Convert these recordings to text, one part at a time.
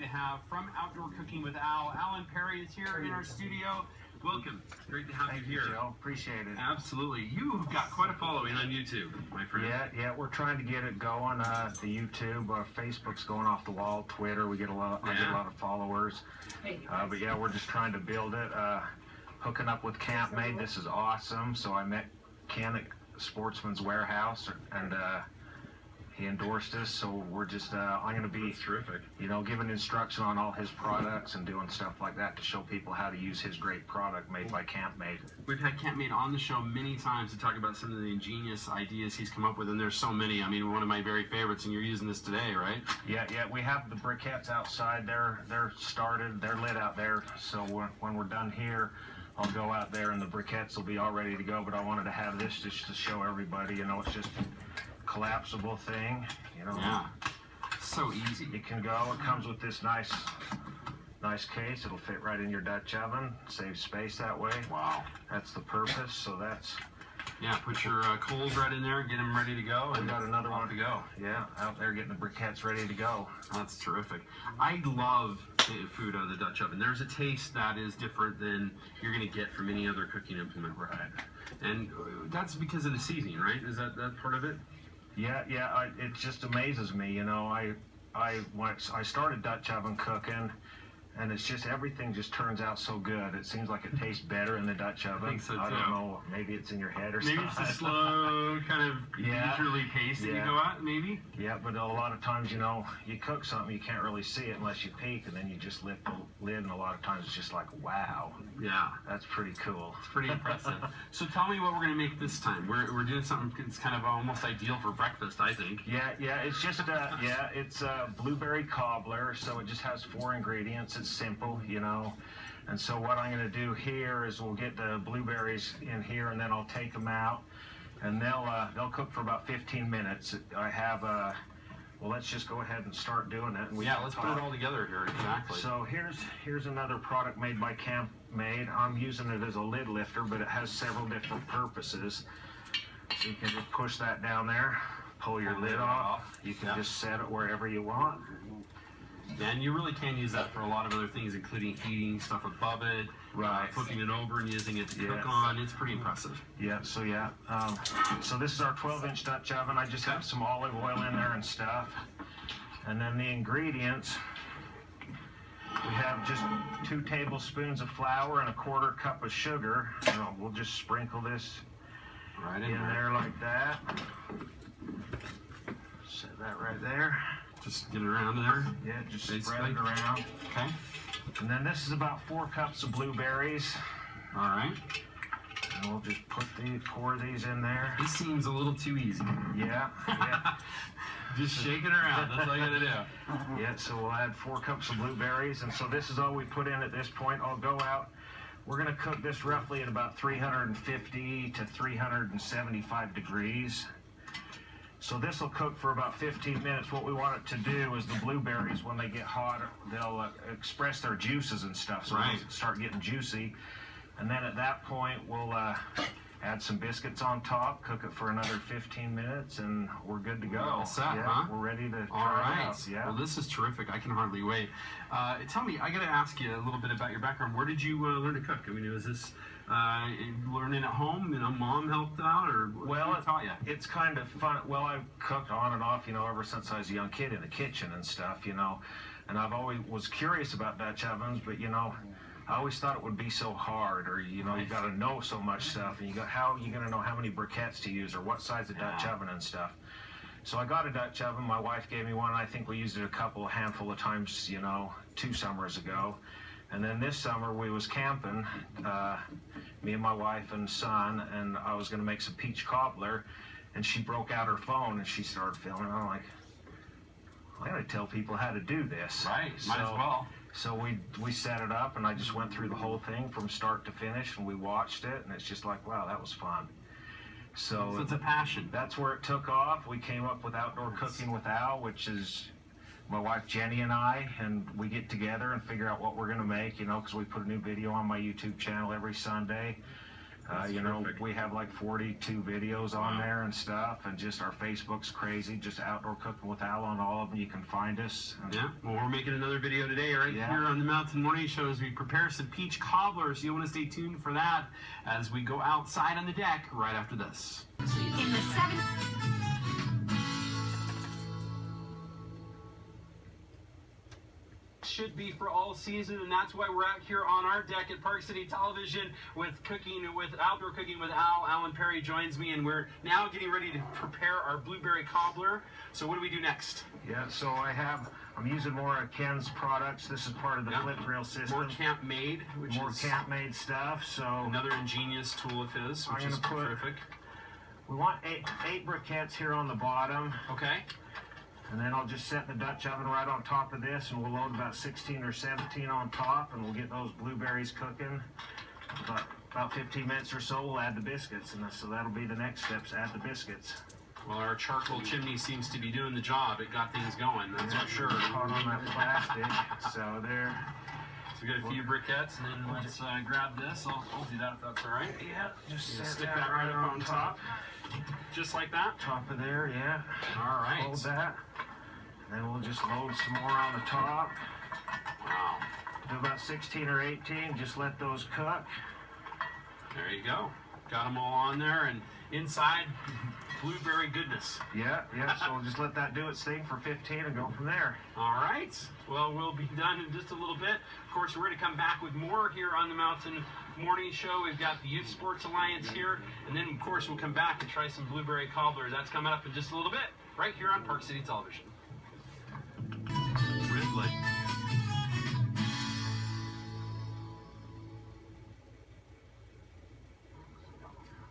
have from Outdoor Cooking with Al. Alan Perry is here in our studio. Welcome. It's great to have you here. Thank you, Joe. Appreciate it. Absolutely. You've got quite a following on YouTube, my friend. Yeah, we're trying to get it going. The YouTube, Facebook's going off the wall. Twitter, we get a lot. I get a lot of followers. But yeah, we're just trying to build it. Hooking up with CampMaid. This is awesome. So I met Ken at Sportsman's Warehouse, and he endorsed us. So we're just I'm going to be terrific. Giving instruction on all his products and doing stuff like that to show people how to use his great product made by CampMaid. We've had CampMaid on the show many times to talk about some of the ingenious ideas he's come up with, and there's so many. I mean, one of my very favorites, and you're using this today, right? Yeah. We have the briquettes outside. They're started. They're lit out there. So when we're done here, I'll go out there and the briquettes will be all ready to go. But I wanted to have this just to show everybody. It's just a collapsible thing. Yeah. So easy. It can go. It comes with this nice case. It'll fit right in your Dutch oven. Saves space that way. Wow. That's the purpose. So that's. Yeah, put your coals right in there, get them ready to go, and we got another one to go. Yeah, out there getting the briquettes ready to go. That's terrific. I love food out of the Dutch oven. There's a taste that is different than you're going to get from any other cooking implement. Right. And that's because of the seasoning, right? Is that part of it? Yeah. It just amazes me. I started Dutch oven cooking, and it's just everything just turns out so good. It seems like it tastes better in the Dutch oven. I think so too. I don't know. Maybe it's in your head or something. Maybe it's a slow kind of leisurely pace that you go at, maybe? Yeah, but a lot of times, you cook something, you can't really see it unless you peek, and then you just lift the lid, and a lot of times it's just like, wow. Yeah. That's pretty cool. It's pretty impressive. So tell me what we're going to make this time. We're doing something that's kind of almost ideal for breakfast, I think. Yeah, it's just, it's blueberry cobbler, so it just has 4 ingredients. It's simple, and so what I'm going to do here is we'll get the blueberries in here, and then I'll take them out, and they'll cook for about 15 minutes. I have well, let's just go ahead and start doing it. And let's put it all together here. Exactly. So here's another product made by CampMaid. I'm using it as a lid lifter, but it has several different purposes. So you can just push that down there, pull your lid off. You can just set it wherever you want. And you really can use that for a lot of other things, including heating stuff above it, flipping it over and using it to cook on. It's pretty impressive. Yeah, so so this is our 12-inch Dutch oven. I just have some olive oil in there and stuff. And then the ingredients, we have just 2 tablespoons of flour and a 1/4 cup of sugar. We'll just sprinkle this right in there like that. Set that right there. Just get it around there? Yeah, just spread it around. Okay. And then this is about 4 cups of blueberries. All right. And we'll just pour these in there. This seems a little too easy. Yeah. Just shake it around. That's all you gotta do. Yeah, so we'll add 4 cups of blueberries. And so this is all we put in at this point. I'll go out. We're gonna cook this roughly at about 350 to 375 degrees. So this will cook for about 15 minutes. What we want it to do is the blueberries, when they get hot, they'll express their juices and stuff, so they'll start getting juicy. And then at that point, we'll add some biscuits on top, cook it for another 15 minutes, and we're good to go. All set, huh? We're ready to All try right. it out. Yeah. Well, this is terrific. I can hardly wait. Tell me, I got to ask you a little bit about your background. Where did you learn to cook? I mean, was this learning at home? Mom helped out, or what taught you? It's kind of fun. Well, I've cooked on and off, ever since I was a young kid in the kitchen and stuff, and I've always was curious about Dutch ovens, but I always thought it would be so hard, or you got to know so much stuff, and how are you going to know how many briquettes to use, or what size of Dutch oven and stuff. So I got a Dutch oven. My wife gave me one. I think we used it a handful of times, 2 summers ago. And then this summer we was camping, me and my wife and son, and I was going to make some peach cobbler, and she broke out her phone and she started filming. I'm like, I got to tell people how to do this. Right, might as well. So we set it up, and I just went through the whole thing from start to finish, and we watched it, and it's just like, wow, that was fun. So it's a passion. That's where it took off. We came up with Outdoor Cooking with Al, which is my wife Jenny and I, and we get together and figure out what we're going to make, because we put a new video on my YouTube channel every Sunday. You know, terrific. we have like 42 videos on there and stuff, and just our Facebook's crazy. Just Outdoor Cooking with Al on all of them. You can find us. And Yeah, well, we're making another video today right here on the Mountain Morning Show as we prepare some peach cobbler, so you want to stay tuned for that as we go outside on the deck right after this. In the Should be for all season, and that's why we're out here on our deck at Park City Television with Outdoor Cooking with Al. Alan Perry joins me, and we're now getting ready to prepare our blueberry cobbler. So what do we do next? Yeah, so I'm using more of Ken's products. This is part of the flip grill system. More CampMaid, which More is CampMaid stuff. So another ingenious tool of his, which is terrific. We want eight briquettes here on the bottom. Okay. And then I'll just set the Dutch oven right on top of this, and we'll load about 16 or 17 on top, and we'll get those blueberries cooking. About 15 minutes or so, we'll add the biscuits, and so that'll be the next steps, add the biscuits. Well, our charcoal chimney seems to be doing the job. It got things going, that's for sure. Hot on that plastic, so there. So we got a few briquettes, and then let's grab this. I'll do that if that's all right. Yeah, just stick that right up on top. Just like that? Top of there, yeah. All right. Hold that. And then we'll just load some more on the top. Wow. Do about 16 or 18, just let those cook. There you go. Got them all on there, and inside, blueberry goodness. Yeah, so we'll just let that do its thing for 15 and go from there. All right. Well, we'll be done in just a little bit. Of course, we're going to come back with more here on the Mountain Morning Show. We've got the Youth Sports Alliance here, and then, of course, we'll come back and try some blueberry cobbler. That's coming up in just a little bit, right here on Park City Television. Red light.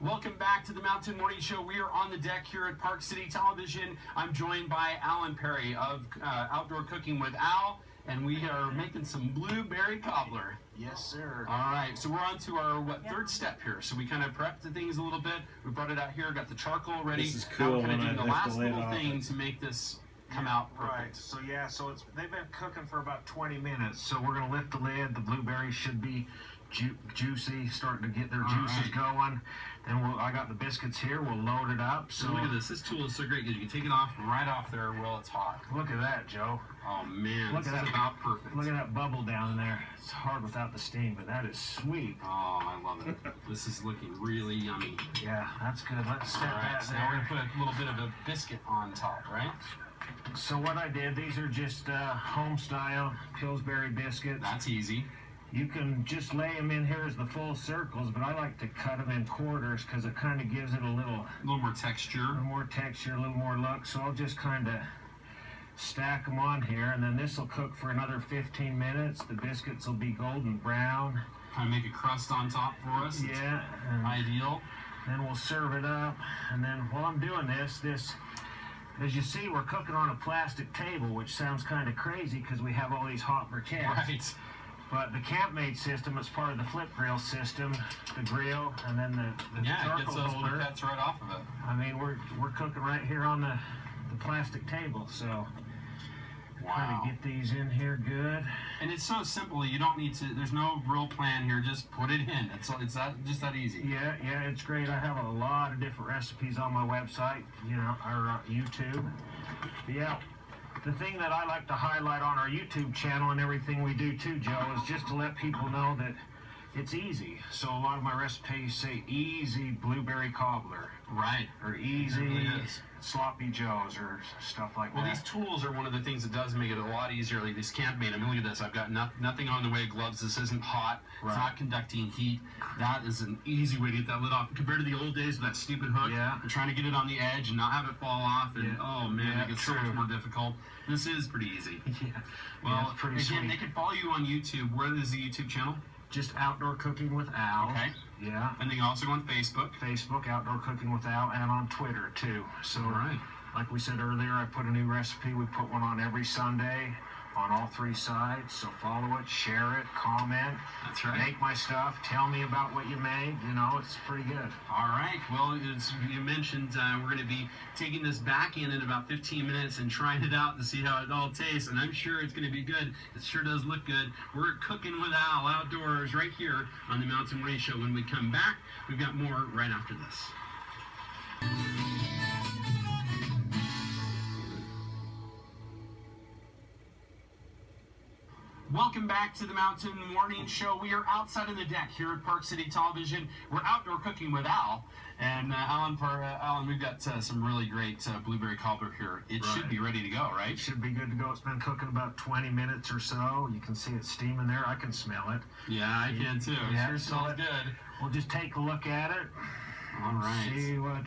Welcome back to the Mountain Morning Show. We are on the deck here at Park City Television. I'm joined by Alan Perry of Outdoor Cooking with Al, and we are making some blueberry cobbler. Yes, sir. All right, so we're on to our third step here. So we kind of prepped the things a little bit. We brought it out here, got the charcoal ready. This is cool. Now we're kind of doing the when I lift last the lid little off thing it. to make this come out perfect. Right, so they've been cooking for about 20 minutes. So we're gonna lift the lid. The blueberries should be juicy, starting to get their juices going. Then I got the biscuits here. We'll load it up. So look at this. This tool is so great because you can take it off right off there while it's hot. Look at that, Joe. Oh man, Look this at is that. about perfect. Look at that bubble down there. It's hard without the steam, but that is sweet. Oh, I love it. This is looking really yummy. Yeah, that's good. Let's set All right, that so now we're there. gonna put a little bit of a biscuit on top, right? So what I did, these are just home style Pillsbury biscuits. That's easy. You can just lay them in here as the full circles, but I like to cut them in quarters because it kind of gives it a little more texture. more texture, a little more look. So I'll just kind of stack them on here, and then this will cook for another 15 minutes. The biscuits will be golden brown. Kind of make a crust on top for us. Yeah. And Ideal. then we'll serve it up. And then while I'm doing this, as you see, we're cooking on a plastic table, which sounds kind of crazy because we have all these hot briquettes. Right. But the CampMaid system is part of the flip grill system, the grill, and then the Yeah, it charcoal gets those holder. briquettes right off of it. I mean, we're cooking right here on the plastic table, so kind Wow. of get these in here good. And it's so simple. You don't need to. There's no real plan here. Just put it in. It's just that easy. Yeah, it's great. I have a lot of different recipes on my website, or YouTube. But yeah. The thing that I like to highlight on our YouTube channel and everything we do too, Joe, is just to let people know that it's easy. So a lot of my recipes say easy blueberry cobbler. Right. Or It easy really is. sloppy joes or stuff like Well, that. these tools are one of the things that does make it a lot easier. Like this CampMaid. I mean, look at this. I've got nothing on the way of gloves. This isn't hot. Right. It's not conducting heat. That is an easy way to get that lid off compared to the old days with that stupid hook. Yeah. And trying to get it on the edge and not have it fall off. And oh man, Yeah, it gets so true. much more difficult. This is pretty easy. Yeah. Well, it's pretty again, sweet. they can follow you on YouTube. Where is the YouTube channel? Just Outdoor Cooking with Al. Okay. Yeah. And then also on Facebook. Facebook, Outdoor Cooking with Al, and on Twitter too. So, All right. like we said earlier, I put a new recipe. We put one on every Sunday on all 3 sides. So follow it, share it, comment. That's right. Make my stuff. Tell me about what you made. You know, it's pretty good. All right. Well, as you mentioned, we're going to be taking this back in about 15 minutes and trying it out to see how it all tastes. And I'm sure it's going to be good. It sure does look good. We're cooking with Al outdoors right here on the Mountain Ray Show. When we come back, we've got more right after this. Welcome back to the Mountain Morning Show. We are outside on the deck here at Park City Television. We're outdoor cooking with Al. And Alan, we've got some really great blueberry cobbler here. It should be ready to go, right? It should be good to go. It's been cooking about 20 minutes or so. You can see it steaming there. I can smell it. Yeah, I can too. It sure smells good. We'll just take a look at it. All right. See what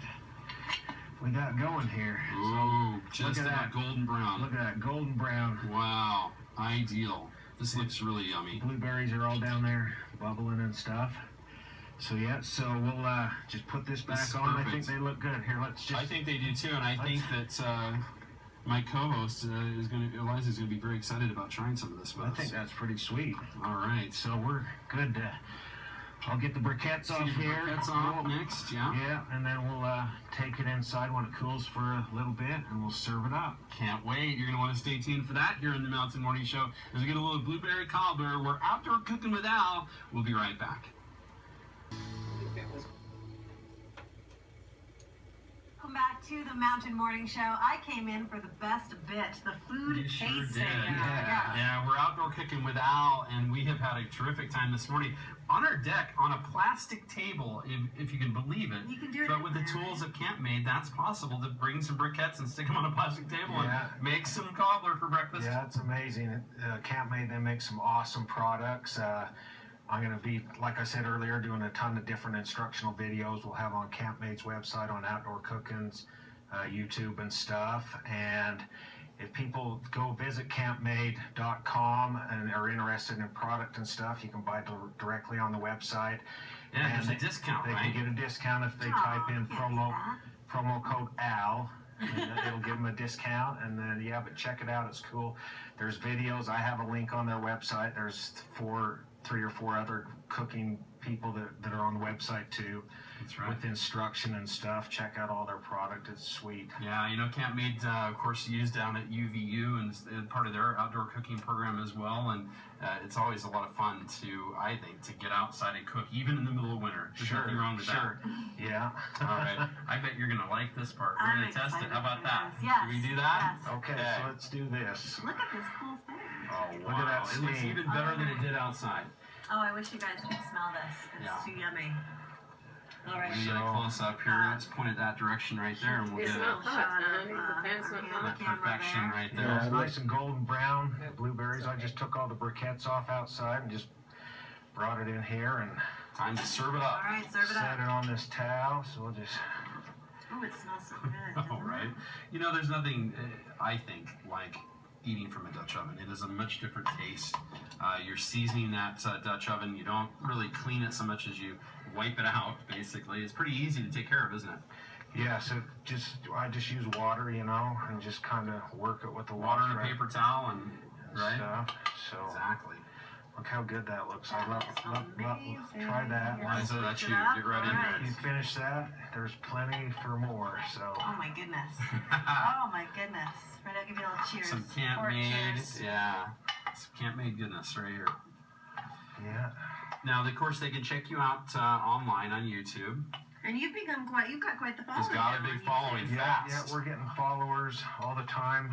we got going here. Ooh, just that golden brown. Look at that golden brown. Wow, ideal. This looks really yummy. Blueberries are all down there bubbling and stuff. So yeah, so we'll just put this back on. Perfect. I think they look good. Here, let's just. I think they do too, and I think that my co-host Eliza's going to be very excited about trying some of this with us. I think that's pretty sweet. All right. So we're good to. I'll get the briquettes off here. Briquettes off next, yeah. Yeah, and then we'll take it inside when it cools for a little bit, and we'll serve it up. Can't wait. You're going to want to stay tuned for that here in the Mountain Morning Show. As we get a little blueberry cobbler, we're outdoor cooking with Al. We'll be right back. Welcome back to the Mountain Morning Show. I came in for the best bit, the food You sure tasting. did. Yeah. Yeah, we're outdoor cooking with Al, and we have had a terrific time this morning on our deck on a plastic table, if you can believe it. You can do it But with the anywhere, tools of CampMaid, that's possible to bring some briquettes and stick them on a plastic table Yeah. and make some cobbler for breakfast. Yeah, it's amazing. CampMaid, they make some awesome products. I'm going to be, like I said earlier, doing a ton of different instructional videos we'll have on CampMaid's website on outdoor cookings, YouTube and stuff. And if people go visit campmaid.com and are interested in product and stuff, you can buy directly on the website. Yeah, and there's a discount, they right? can get a discount if they type in promo code AL. And it'll give them a discount. And then, yeah, but check it out. It's cool. There's videos. I have a link on their website. There's 3 or 4 other cooking people that are on the website too. That's right. With instruction and stuff. Check out all their product. It's sweet. Yeah, you know, CampMaid, of course, used down at UVU and is part of their outdoor cooking program as well. And it's always a lot of fun I think, to get outside and cook, even in the middle of winter. There's nothing wrong with that. Yeah. All right. I bet you're going to like this part. We're going to test it. How about that? Yes. Can we do that? Yes. Okay, so let's do this. Look at this cool thing. Oh, Look at that It looks steam. even better than it did outside. Oh, I wish you guys could smell this. It's too yummy. All right. We get a close up here. Let's point it that direction right there, and we'll It's get not a hot, the pants not hot. perfection right there. Yeah, it's nice and golden brown blueberries. I just took all the briquettes off outside and just brought it in here and Time to serve it up. All right, serve it set up. it on this towel. So we'll just. Oh, it smells so good. All right. You know, there's nothing, I think, like eating from a Dutch oven. It is a much different taste. You're seasoning that Dutch oven. You don't really clean it so much as you wipe it out, basically. It's pretty easy to take care of, isn't it? Yeah, so I just use water, you know, and just kind of work it with the Water and a right, paper towel and right? stuff. So Exactly. look how good that looks. I love Amazing. try that. Liza, that's you. Get ready. All right. You finish that, there's plenty for more. So Oh my goodness. Oh my goodness. Right, I'll give you a little cheers. Some Pork CampMaid. cheers. Yeah. Some CampMaid goodness right here. yeah, Now, of course, they can check you out online on YouTube. And you've got quite the following. He's got a now big on YouTube. following. yeah, Fast. we're getting followers all the time.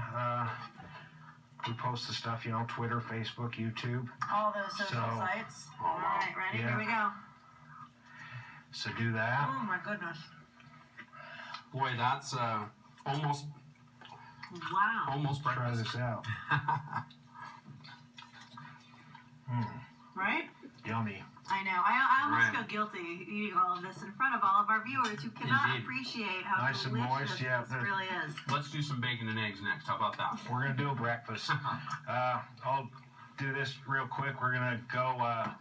We post the stuff, you know, Twitter, Facebook, YouTube. All those social So- sites. Oh, All wow. right, ready? Yeah. Here we go. So do that. Oh my goodness. Boy, that's almost Wow. Try breakfast. this out. Right? Yummy. I know. I almost Right. feel guilty eating all of this in front of all of our viewers who cannot Indeed. appreciate how Nice and delicious moist, yeah, this the- really is. Let's do some bacon and eggs next. How about that? We're gonna do a breakfast. I'll do this real quick. We're gonna go.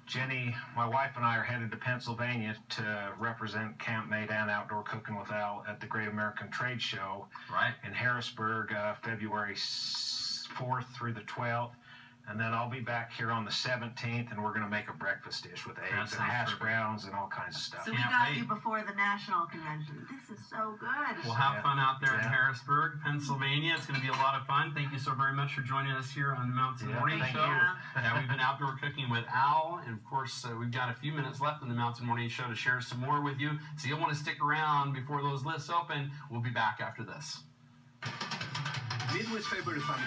Jenny, my wife and I are headed to Pennsylvania to represent CampMaid and Outdoor Cooking with Al at the Great American Trade Show Right. in Harrisburg, February 4th through the 12th. And then I'll be back here on the 17th, and we're going to make a breakfast dish with eggs and sounds hash perfect. browns and all kinds of stuff. So we Can't got wait. you before the national convention. This is so good. We'll have fun out there in Yeah. Harrisburg, Pennsylvania. It's going to be a lot of fun. Thank you so very much for joining us here on the Mountain Yeah, Morning thank Show. you. Yeah, we've been outdoor cooking with Al, and of course, we've got a few minutes left in the Mountain Morning Show to share some more with you. So you'll want to stick around before those lists open. We'll be back after this. Midwest favorite family.